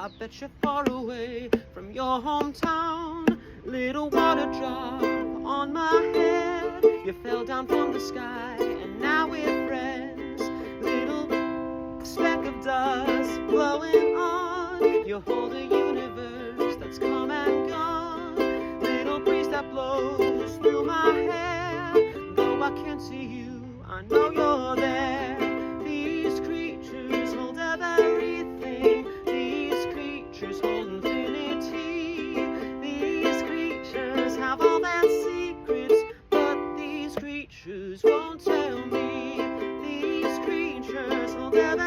I bet you're far away from your hometown. Little water drop on my head. You fell down from the sky and now we're friends. Little speck of dust blowing on. You hold a universe that's come and gone. Little breeze that blows through my hair. Though I can't see you, I know you're there. These creatures hold everything. These creatures hold infinity. These creatures have all their secrets, but these creatures won't tell me. These creatures hold everything.